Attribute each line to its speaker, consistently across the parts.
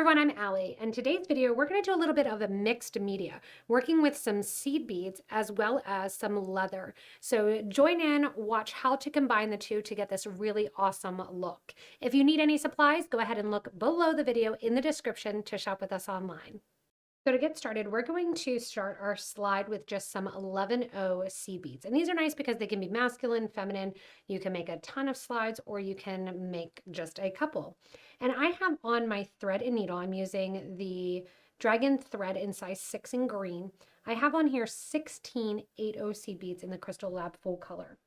Speaker 1: everyone, I'm Allie, and today's video we're going to do a little bit of a mixed media, working with some seed beads as well as some leather. So join in, watch how to combine the two to get this really awesome look. If you need any supplies, go ahead and look below the video in the description to shop with us online. So to get started, we're going to start our slide with just some 11O seed beads. And these are nice because they can be masculine, feminine. You can make a ton of slides or you can make just a couple. And I have on my thread and needle, I'm using the Dragonthread in size 6 in green. I have on here 16 8O seed beads in the Crystal Lab full color.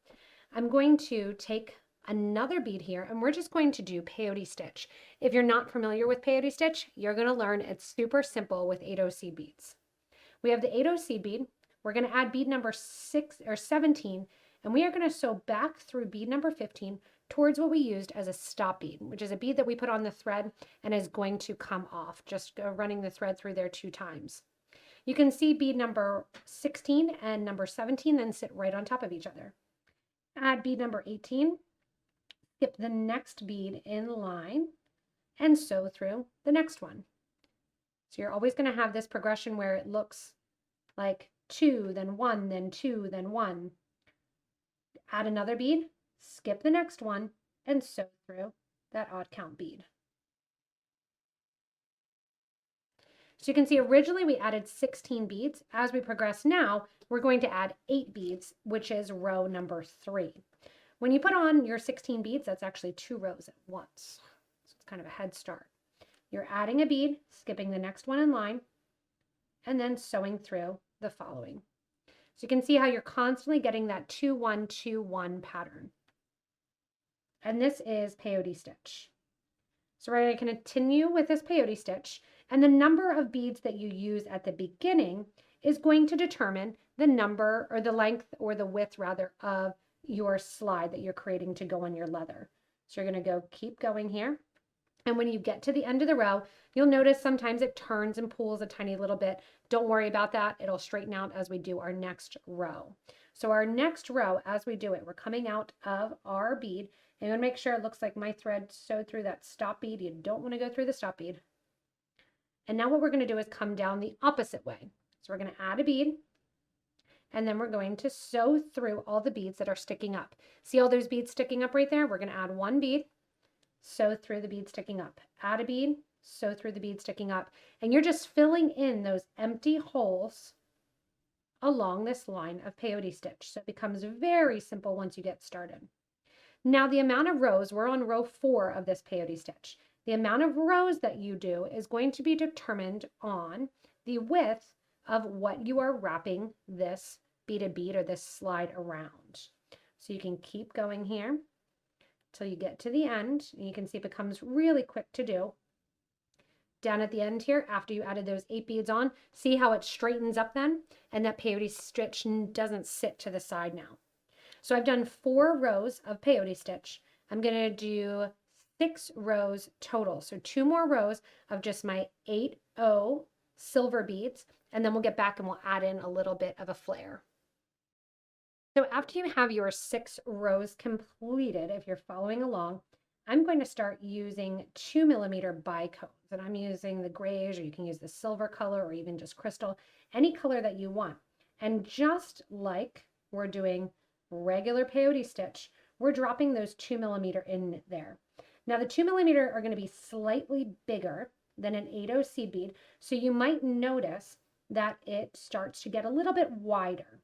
Speaker 1: I'm going to take another bead here and we're just going to do peyote stitch. If you're not familiar with peyote stitch, you're going to learn it's super simple with 8O seed beads. We have the 8O seed bead. We're going to add bead number 17 and we are going to sew back through bead number 15 towards what we used as a stop bead, which is a bead that we put on the thread and is going to come off, just running the thread through there 2 times. You can see bead number 16 and number 17 then sit right on top of each other. Add bead number 18, skip the next bead in line, and sew through the next one. So you're always going to have this progression where it looks like 2, then 1, then 2, then 1. Add another bead, skip the next one, and sew through that odd count bead. So you can see originally we added 16 beads. As we progress now, we're going to add 8 beads, which is row number 3. When you put on your 16 beads, that's actually 2 rows at once. So it's kind of a head start. You're adding a bead, skipping the next one in line, and then sewing through the following. So you can see how you're constantly getting that 2-1-2-1 pattern. And this is peyote stitch. So we're going to continue with this peyote stitch, and the number of beads that you use at the beginning is going to determine the number or the length or the width rather of your slide that you're creating to go on your leather. So you're going to keep going here. And when you get to the end of the row, you'll notice sometimes it turns and pulls a tiny little bit. Don't worry about that. It'll straighten out as we do our next row. So our next row, as we do it, we're coming out of our bead. And you want to make sure it looks like my thread sewed through that stop bead. You don't want to go through the stop bead. And now what we're going to do is come down the opposite way. So we're going to add a bead. And then we're going to sew through all the beads that are sticking up. See all those beads sticking up right there? We're going to add 1 bead, sew through the bead sticking up. Add a bead, sew through the bead sticking up. And you're just filling in those empty holes along this line of peyote stitch. So it becomes very simple once you get started. Now the amount of rows, we're on row 4 of this peyote stitch. The amount of rows that you do is going to be determined on the width of what you are wrapping this beaded bead or this slide around. So you can keep going here till you get to the end. And you can see it becomes really quick to do. Down at the end here, after you added those 8 beads on, see how it straightens up then? And that peyote stitch doesn't sit to the side now. So I've done 4 rows of peyote stitch. I'm going to do 6 rows total. So 2 more rows of just my 8O silver beads. And then we'll get back and we'll add in a little bit of a flare. So after you have your 6 rows completed, if you're following along, I'm going to start using 2mm bicones. And I'm using the grays, or you can use the silver color or even just crystal, any color that you want. And just like we're doing regular peyote stitch, we're dropping those 2mm in there. Now the 2mm are going to be slightly bigger than an 8O seed bead, so you might notice that it starts to get a little bit wider.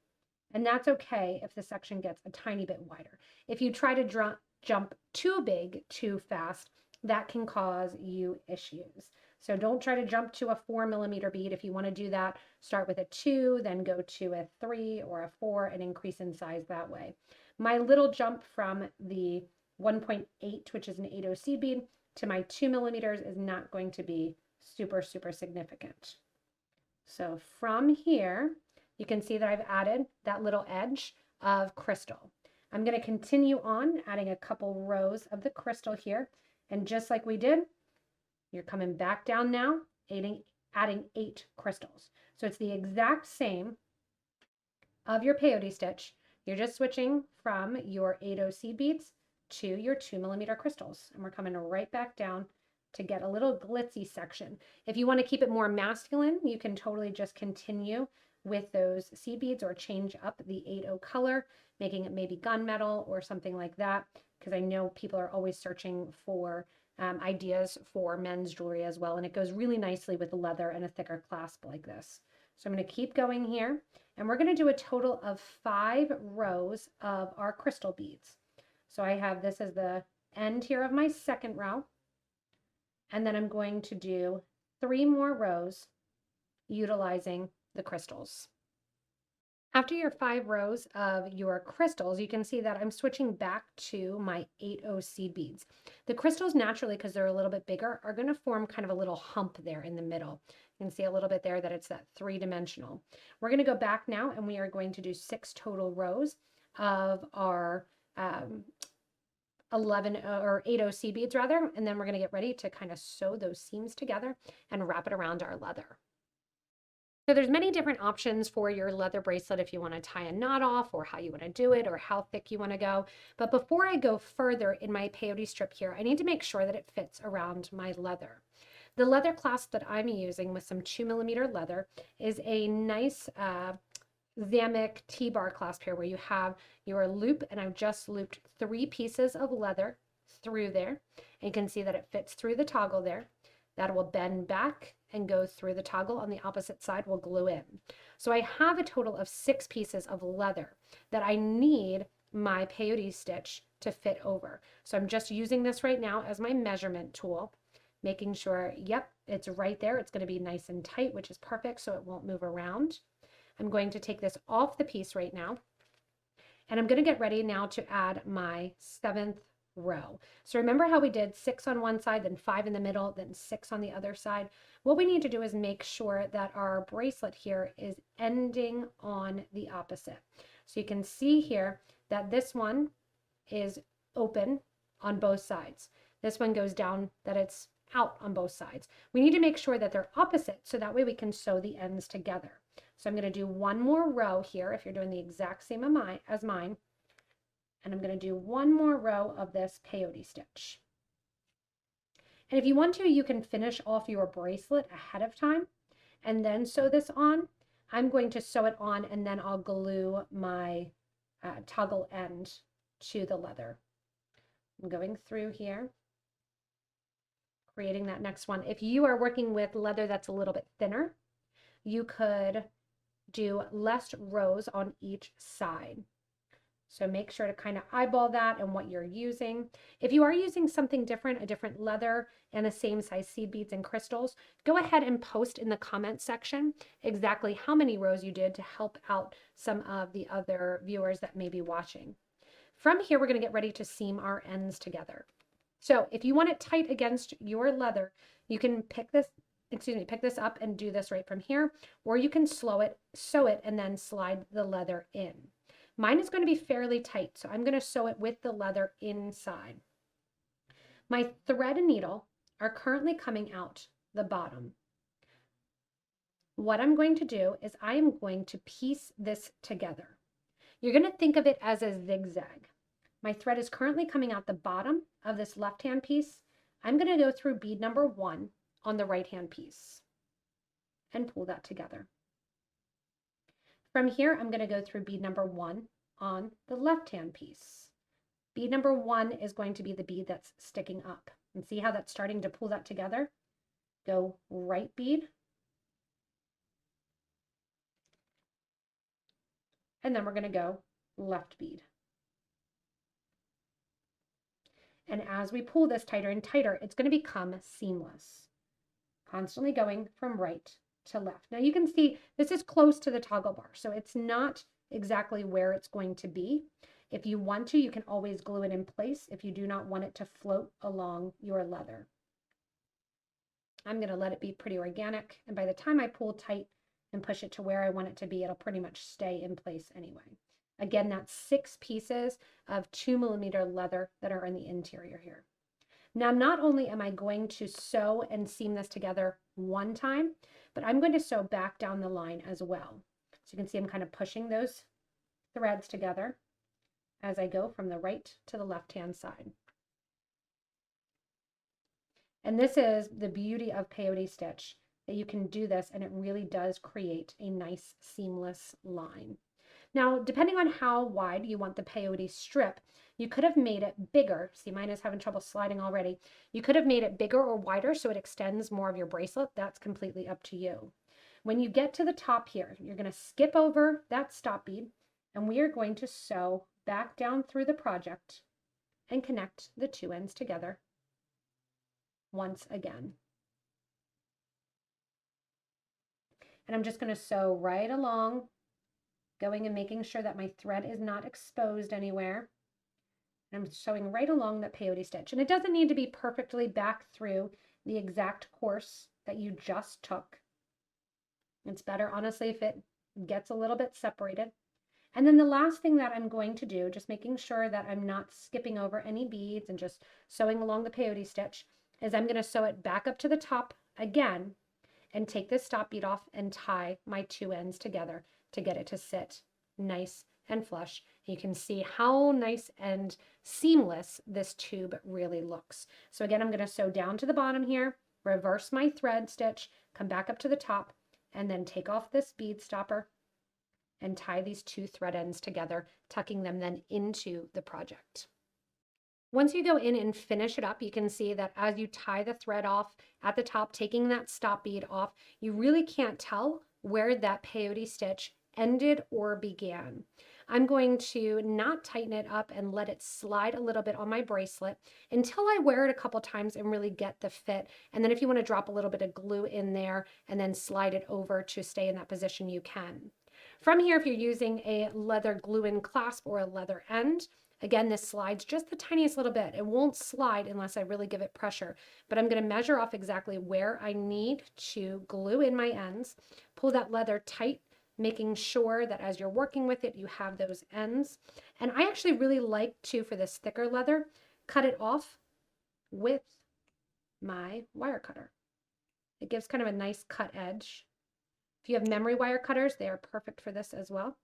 Speaker 1: And that's okay if the section gets a tiny bit wider. If you try to jump too big too fast, that can cause you issues. So don't try to jump to a 4mm bead. If you want to do that, start with a 2, then go to a 3 or a 4 and increase in size that way. My little jump from the 1.8, which is an 8O seed bead, to my 2mm is not going to be super significant. So from here, you can see that I've added that little edge of crystal. I'm going to continue on adding a couple rows of the crystal here. And just like we did, you're coming back down now, adding 8 crystals. So it's the exact same of your peyote stitch. You're just switching from your 8O seed beads to your 2mm crystals. And we're coming right back down to get a little glitzy section. If you want to keep it more masculine, you can totally just continue with those seed beads or change up the 8-0 color, making it maybe gunmetal or something like that, because I know people are always searching for ideas for men's jewelry as well, and it goes really nicely with leather and a thicker clasp like this. So I'm going to keep going here, and we're going to do a total of 5 rows of our crystal beads. So I have this as the end here of my second row, and then I'm going to do 3 more rows utilizing the crystals. After your 5 rows of your crystals, you can see that I'm switching back to my 8-0 seed beads. The crystals naturally, because they're a little bit bigger, are going to form kind of a little hump there in the middle. You can see a little bit there that it's that 3-dimensional. We're going to go back now, and we are going to do 6 total rows of our 11 or 8-0 seed beads rather, and then we're going to get ready to kind of sew those seams together and wrap it around our leather. So there's many different options for your leather bracelet if you want to tie a knot off, or how you want to do it, or how thick you want to go. But before I go further in my peyote strip here, I need to make sure that it fits around my leather. The leather clasp that I'm using with some 2mm leather is a nice Zamic T-bar clasp here, where you have your loop, and I've just looped 3 pieces of leather through there. And you can see that it fits through the toggle there. That will bend back and go through the toggle. On the opposite side will glue in. So I have a total of 6 pieces of leather that I need my peyote stitch to fit over. So I'm just using this right now as my measurement tool, making sure, yep, it's right there. It's going to be nice and tight, which is perfect, so it won't move around. I'm going to take this off the piece right now, and I'm going to get ready now to add my 7th row. So remember how we did 6 on one side, then 5 in the middle, then 6 on the other side? What we need to do is make sure that our bracelet here is ending on the opposite. So you can see here that this one is open on both sides. This one goes down, that it's out on both sides. We need to make sure that they're opposite, so that way we can sew the ends together. So I'm going to do 1 more row here if you're doing the exact same as mine. And I'm going to do 1 more row of this peyote stitch. And if you want to, you can finish off your bracelet ahead of time and then sew this on. I'm going to sew it on, and then I'll glue my toggle end to the leather. I'm going through here, creating that next one. If you are working with leather that's a little bit thinner, you could do less rows on each side. So make sure to kind of eyeball that and what you're using. If you are using something different, a different leather and the same size seed beads and crystals, go ahead and post in the comment section exactly how many rows you did to help out some of the other viewers that may be watching. From here, we're going to get ready to seam our ends together. So if you want it tight against your leather, you can pick this up and do this right from here, or you can sew it, and then slide the leather in. Mine is going to be fairly tight, so I'm going to sew it with the leather inside. My thread and needle are currently coming out the bottom. What I'm going to do is I am going to piece this together. You're going to think of it as a zigzag. My thread is currently coming out the bottom of this left-hand piece. I'm going to go through bead number 1 on the right-hand piece and pull that together. From here, I'm going to go through bead number 1 on the left-hand piece. Bead number 1 is going to be the bead that's sticking up. And see how that's starting to pull that together? Go right bead, and then we're going to go left bead. And as we pull this tighter and tighter, it's going to become seamless, constantly going from right to left. Now you can see this is close to the toggle bar, so it's not exactly where it's going to be. If you want to, you can always glue it in place if you do not want it to float along your leather. I'm going to let it be pretty organic, and by the time I pull tight and push it to where I want it to be, it'll pretty much stay in place anyway. Again, that's 6 pieces of 2mm leather that are in the interior here. Now, not only am I going to sew and seam this together one time, but I'm going to sew back down the line as well. So you can see I'm kind of pushing those threads together as I go from the right to the left-hand side. And this is the beauty of peyote stitch, that you can do this and it really does create a nice seamless line. Now, depending on how wide you want the peyote strip, you could have made it bigger. See, mine is having trouble sliding already. You could have made it bigger or wider so it extends more of your bracelet. That's completely up to you. When you get to the top here, you're going to skip over that stop bead and we are going to sew back down through the project and connect the two ends together once again. And I'm just going to sew right along, going and making sure that my thread is not exposed anywhere. And I'm sewing right along that peyote stitch. And it doesn't need to be perfectly back through the exact course that you just took. It's better, honestly, if it gets a little bit separated. And then the last thing that I'm going to do, just making sure that I'm not skipping over any beads and just sewing along the peyote stitch, is I'm going to sew it back up to the top again and take this stop bead off and tie my two ends together to get it to sit nice and flush. You can see how nice and seamless this tube really looks. So again, I'm going to sew down to the bottom here, reverse my thread stitch, come back up to the top, and then take off this bead stopper and tie these two thread ends together, tucking them then into the project. Once you go in and finish it up, you can see that as you tie the thread off at the top, taking that stop bead off, you really can't tell where that peyote stitch ended or began. I'm going to not tighten it up and let it slide a little bit on my bracelet until I wear it a couple times and really get the fit. And then if you want to drop a little bit of glue in there and then slide it over to stay in that position, you can. From here, if you're using a leather glue-in clasp or a leather end, again, this slides just the tiniest little bit. It won't slide unless I really give it pressure, but I'm going to measure off exactly where I need to glue in my ends, pull that leather tight, making sure that as you're working with it, you have those ends. And I actually really like to, for this thicker leather, cut it off with my wire cutter. It gives kind of a nice cut edge. If you have memory wire cutters, they are perfect for this as well.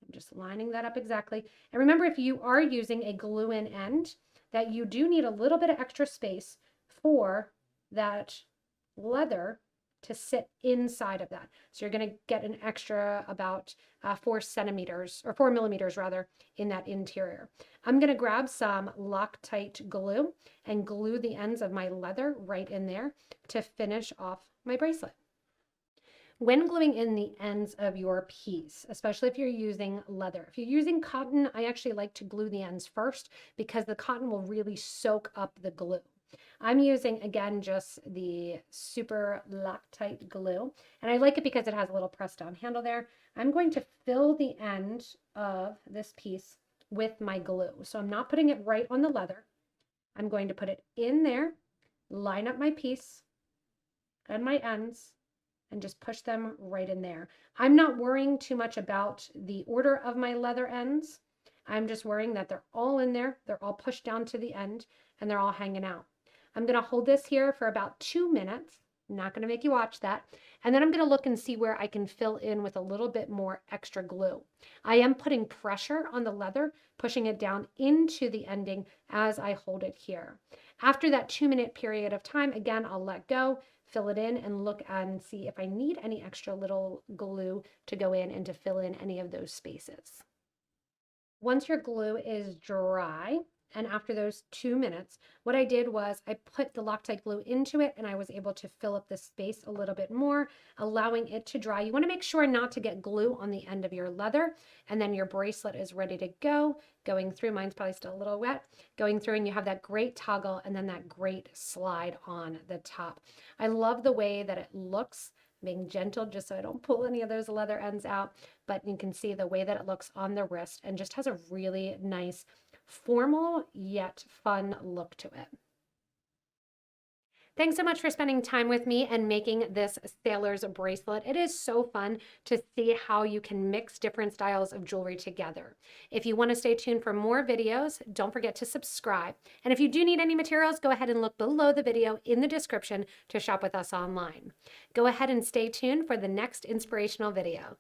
Speaker 1: I'm just lining that up exactly. And remember, if you are using a glue-in end, that you do need a little bit of extra space for that leather to sit inside of that. So you're going to get an extra about 4 centimeters, or 4 millimeters rather, in that interior. I'm going to grab some Loctite glue and glue the ends of my leather right in there to finish off my bracelet. When gluing in the ends of your piece, especially if you're using leather, if you're using cotton, I actually like to glue the ends first because the cotton will really soak up the glue. I'm using, again, just the super Loctite glue, and I like it because it has a little pressed down handle there. I'm going to fill the end of this piece with my glue. So I'm not putting it right on the leather. I'm going to put it in there, line up my piece and my ends, and just push them right in there. I'm not worrying too much about the order of my leather ends. I'm just worrying that they're all in there, they're all pushed down to the end, and they're all hanging out. I'm going to hold this here for about 2 minutes. I'm not going to make you watch that. And then I'm going to look and see where I can fill in with a little bit more extra glue. I am putting pressure on the leather, pushing it down into the ending as I hold it here. After that 2-minute period of time, again, I'll let go, fill it in, and look and see if I need any extra little glue to go in and to fill in any of those spaces. Once your glue is dry, and after those 2 minutes, what I did was I put the Loctite glue into it and I was able to fill up the space a little bit more, allowing it to dry. You want to make sure not to get glue on the end of your leather, and then your bracelet is ready to go. Going through, mine's probably still a little wet, going through, and you have that great toggle and then that great slide on the top. I love the way that it looks, being gentle just so I don't pull any of those leather ends out, but you can see the way that it looks on the wrist and just has a really nice formal yet fun look to it. Thanks so much for spending time with me and making this sailor's bracelet. It is so fun to see how you can mix different styles of jewelry together. If you want to stay tuned for more videos, don't forget to subscribe. And if you do need any materials, go ahead and look below the video in the description to shop with us online. Go ahead and stay tuned for the next inspirational video.